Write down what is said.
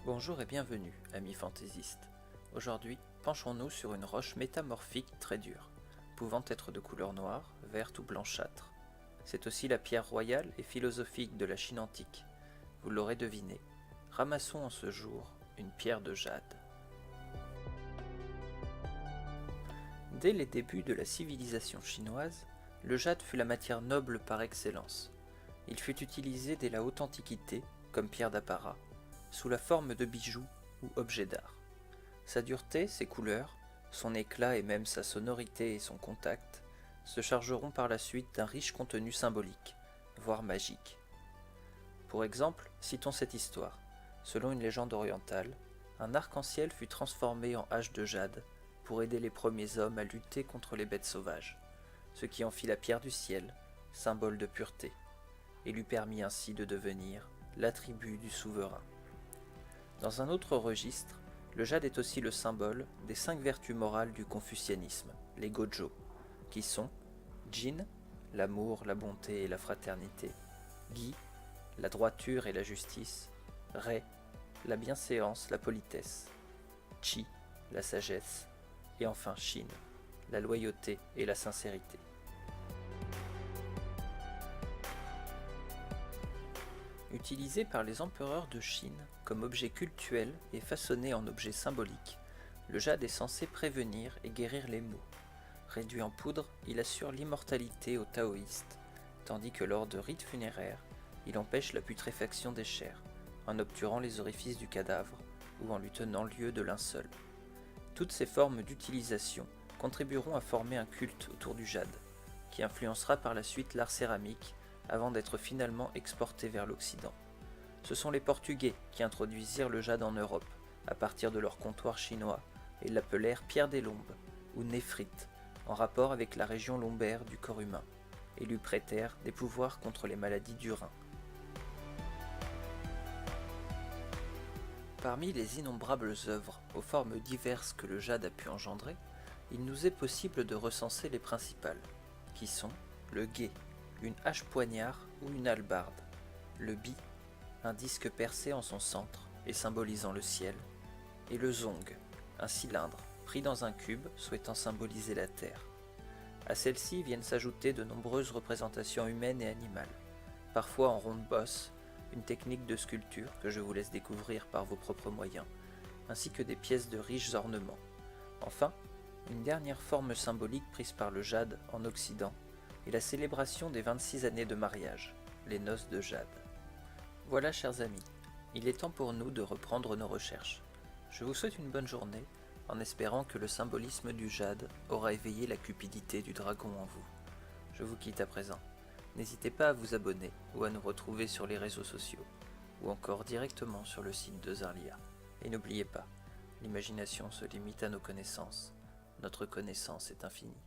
Bonjour et bienvenue, amis fantaisistes. Aujourd'hui, penchons-nous sur une roche métamorphique très dure, pouvant être de couleur noire, verte ou blanchâtre. C'est aussi la pierre royale et philosophique de la Chine antique. Vous l'aurez deviné, ramassons en ce jour une pierre de jade. Dès les débuts de la civilisation chinoise, le jade fut la matière noble par excellence. Il fut utilisé dès la haute antiquité comme pierre d'apparat, sous la forme de bijoux ou objets d'art. Sa dureté, ses couleurs, son éclat et même sa sonorité et son contact se chargeront par la suite d'un riche contenu symbolique, voire magique. Pour exemple, citons cette histoire. Selon une légende orientale, un arc-en-ciel fut transformé en hache de jade pour aider les premiers hommes à lutter contre les bêtes sauvages, ce qui en fit la pierre du ciel, symbole de pureté, et lui permit ainsi de devenir l'attribut du souverain. Dans un autre registre, le jade est aussi le symbole des 5 vertus morales du confucianisme, les Gojo, qui sont Jin, l'amour, la bonté et la fraternité, Gi, la droiture et la justice, Rei, la bienséance, la politesse, Qi, la sagesse, et enfin Shin, la loyauté et la sincérité. Utilisé par les empereurs de Chine comme objet cultuel et façonné en objet symbolique, le jade est censé prévenir et guérir les maux. Réduit en poudre, il assure l'immortalité aux taoïstes, tandis que lors de rites funéraires, il empêche la putréfaction des chairs, en obturant les orifices du cadavre ou en lui tenant lieu de linceul. Toutes ces formes d'utilisation contribueront à former un culte autour du jade, qui influencera par la suite l'art céramique avant d'être finalement exporté vers l'Occident. Ce sont les Portugais qui introduisirent le jade en Europe, à partir de leur comptoir chinois, et l'appelèrent pierre des lombes, ou néphrite, en rapport avec la région lombaire du corps humain, et lui prêtèrent des pouvoirs contre les maladies du rein. Parmi les innombrables œuvres aux formes diverses que le jade a pu engendrer, il nous est possible de recenser les principales, qui sont le ge, une hache poignard ou une hallebarde, le bi, un disque percé en son centre et symbolisant le ciel, et le zong, un cylindre pris dans un cube souhaitant symboliser la terre. À celle-ci viennent s'ajouter de nombreuses représentations humaines et animales, parfois en ronde bosse, une technique de sculpture que je vous laisse découvrir par vos propres moyens, ainsi que des pièces de riches ornements. Enfin, une dernière forme symbolique prise par le jade en Occident est la célébration des 26 années de mariage, les noces de jade. Voilà, chers amis, il est temps pour nous de reprendre nos recherches. Je vous souhaite une bonne journée, en espérant que le symbolisme du jade aura éveillé la cupidité du dragon en vous. Je vous quitte à présent. N'hésitez pas à vous abonner ou à nous retrouver sur les réseaux sociaux, ou encore directement sur le site de Zarlia. Et n'oubliez pas, l'imagination se limite à nos connaissances. Notre connaissance est infinie.